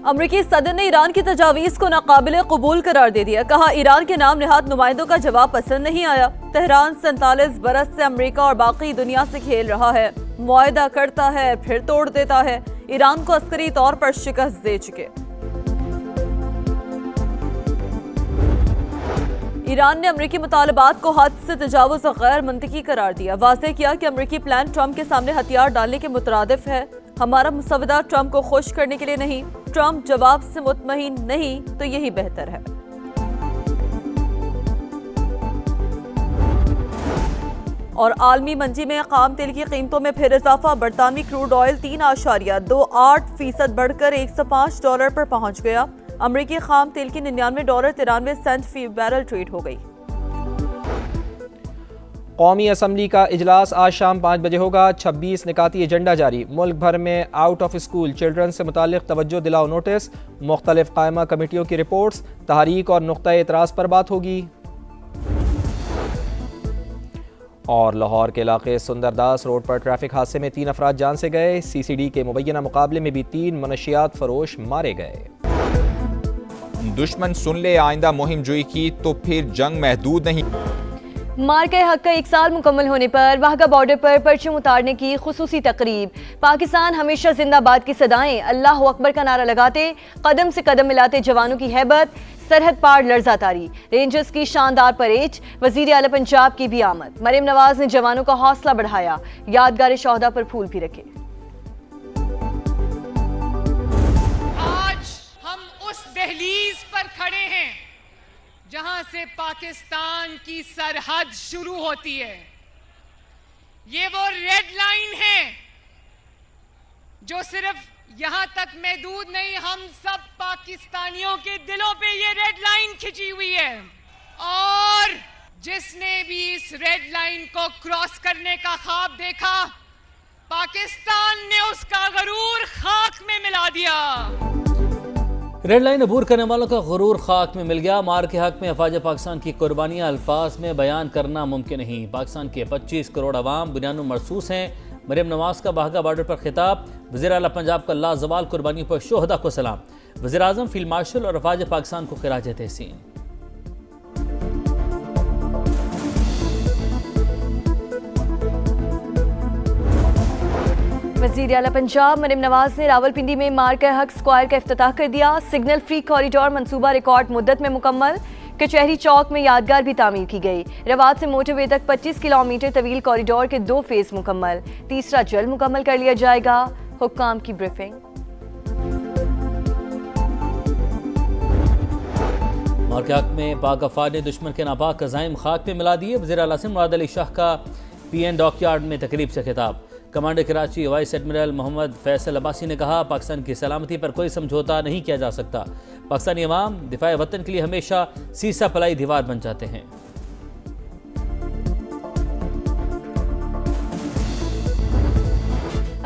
امریکی صدر نے ایران کی تجاویز کو ناقابل قبول قرار دے دیا. کہا ایران کے نام نہاد نمائندوں کا جواب پسند نہیں آیا. تہران 47 برس سے امریکہ اور باقی دنیا سے کھیل رہا ہے. معاہدہ کرتا ہے پھر توڑ دیتا ہے. ایران کو عسکری طور پر شکست دے چکے. ایران نے امریکی مطالبات کو حد سے تجاوز اور غیر منطقی قرار دیا. واضح کیا کہ امریکی پلان ٹرمپ کے سامنے ہتھیار ڈالنے کے مترادف ہے. ہمارا مسودہ ٹرمپ کو خوش کرنے کے لیے نہیں. ٹرمپ جواب سے مطمئن نہیں تو یہی بہتر ہے. اور عالمی منڈی میں خام تیل کی قیمتوں میں پھر اضافہ. برطانوی کروڈ آئل 3.28% بڑھ کر $105 پر پہنچ گیا. امریکی خام تیل کی $99.93 فی بیرل ٹریڈ ہو گئی. قومی اسمبلی کا اجلاس آج شام 5 بجے ہوگا. 26 نکاتی ایجنڈا جاری. ملک بھر میں آؤٹ آف اسکول چلڈرن سے متعلق توجہ دلاؤ نوٹس. مختلف قائمہ کمیٹیوں کی رپورٹس. تحریک اور نقطہ اعتراض پر بات ہوگی. اور لاہور کے علاقے سندرداس روڈ پر ٹریفک حادثے میں 3 افراد جان سے گئے. CCD کے مبینہ مقابلے میں بھی 3 منشیات فروش مارے گئے. دشمن سن لے آئندہ مہم جوئی کی تو پھر جنگ محدود نہیں. مارکہ حق کا 1 سال مکمل ہونے پر واہگہ بارڈر پر پرچم اتارنے کی خصوصی تقریب. پاکستان ہمیشہ زندہ باد کی صدائیں اللہ اکبر کا نعرہ لگاتے قدم سے قدم ملاتے جوانوں کی ہیبت. سرحد پار لرزہ تاری. رینجرز کی شاندار پریڈ. وزیر اعلیٰ پنجاب کی بھی آمد. مریم نواز نے جوانوں کا حوصلہ بڑھایا. یادگار شہداء پر پھول بھی رکھے. آج ہم اس دہلیز پر کھڑے ہیں جہاں سے پاکستان کی سرحد شروع ہوتی ہے. یہ وہ ریڈ لائن ہے جو صرف یہاں تک محدود نہیں، ہم سب پاکستانیوں کے دلوں پہ یہ ریڈ لائن کھچی ہوئی ہے. اور جس نے بھی اس ریڈ لائن کو کراس کرنے کا خواب دیکھا، پاکستان نے اس کا غرور خاک میں ملا دیا. ریڈ لائن عبور کرنے والوں کا غرور خاک میں مل گیا. مار کے حق میں افواج پاکستان کی قربانیاں الفاظ میں بیان کرنا ممکن نہیں. پاکستان کے 25 کروڑ عوام بنیادوں مرصوص ہیں. مریم نواز کا واہگہ بارڈر پر خطاب. وزیر اعلیٰ پنجاب کا لازوال قربانیوں پر شہداء کو سلام. وزیر اعظم فیلڈ مارشل اور افواج پاکستان کو خراج تحسین. وزیر اعلیٰ پنجاب مریم نواز نے راولپنڈی میں مارکہ حق اسکوائر کا افتتاح کر دیا. سگنل فری کوریڈور منصوبہ ریکارڈ مدت میں مکمل. کچہری چوک میں یادگار بھی تعمیر کی گئی. رواد سے موٹر وے تک 25 کلومیٹر طویل کوریڈور کے 2 فیز مکمل. تیسرا جلد مکمل کر لیا جائے گا. حکام کی بریفنگ. مارکہ حق میں پاک افواج نے دشمن کے ناپاک عزائم خاک میں ملا دیے. وزیر اعلیٰ مراد علی شاہ کا PN ڈاک یارڈ میں تقریب سے خطاب. کمانڈر کراچی وائس ایڈمرل محمد فیصل عباسی نے کہا پاکستان کی سلامتی پر کوئی سمجھوتا نہیں کیا جا سکتا. پاکستانی عوام دفاع وطن کے لیے ہمیشہ سیسا پلائی دیوار بن جاتے ہیں.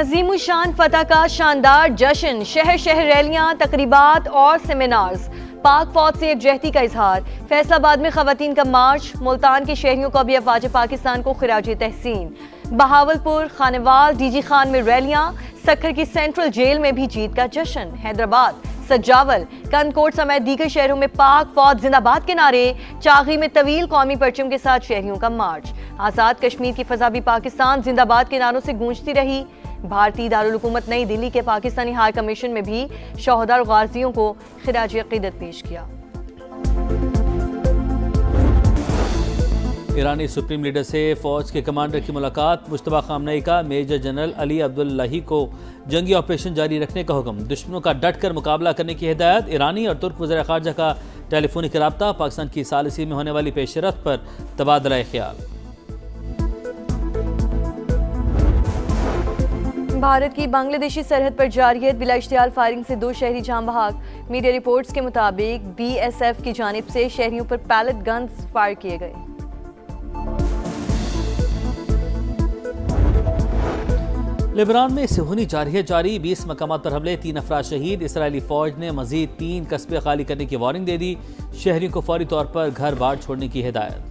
عظیم الشان فتح کا شاندار جشن. شہر شہر ریلیاں، تقریبات اور سیمینارز. پاک فوج سے یکجہتی کا اظہار. فیصل آباد میں خواتین کا مارچ. ملتان کے شہریوں کو بھی افواج پاکستان کو خراج تحسین. بہاولپور، خانوال، DG خان میں ریلیاں. سکھر کی سینٹرل جیل میں بھی جیت کا جشن. حیدرآباد، سجاول، کنکوٹ سمیت دیگر شہروں میں پاک فوج زندہ باد کے نعرے. چاغی میں طویل قومی پرچم کے ساتھ شہریوں کا مارچ. آزاد کشمیر کی فضا بھی پاکستان زندہ باد کے نعروں سے گونجتی رہی. بھارتی دارالحکومت نئی دلی کے پاکستانی ہائی کمیشن میں بھی شہداء اور غازیوں کو خراج عقیدت پیش کیا. ایرانی سپریم لیڈر سے فوج کے کمانڈر کی ملاقات. مشتبہ خامنئی کا میجر جنرل علی عبداللہی کو جنگی آپریشن جاری رکھنے کا حکم. دشمنوں کا ڈٹ کر مقابلہ کرنے کی ہدایت. ایرانی اور ترک وزیر خارجہ کا ٹیلی فونک رابطہ. پاکستان کی ثالثی میں ہونے والی پیش رفت پر تبادلہ خیال. بھارت کی بنگلہ دیشی سرحد پر جارحیت. بلا اشتعال فائرنگ سے 2 شہری جاں بحق. میڈیا رپورٹس کے مطابق BSF کی جانب سے شہریوں پر پیلٹ گنز فائر کیے گئے. لبنان میں صہیونی جارحیت جاری. 20 مقامات پر حملے، 3 افراد شہید. اسرائیلی فوج نے مزید 3 قصبے خالی کرنے کی وارننگ دے دی. شہریوں کو فوری طور پر گھر بار چھوڑنے کی ہدایت.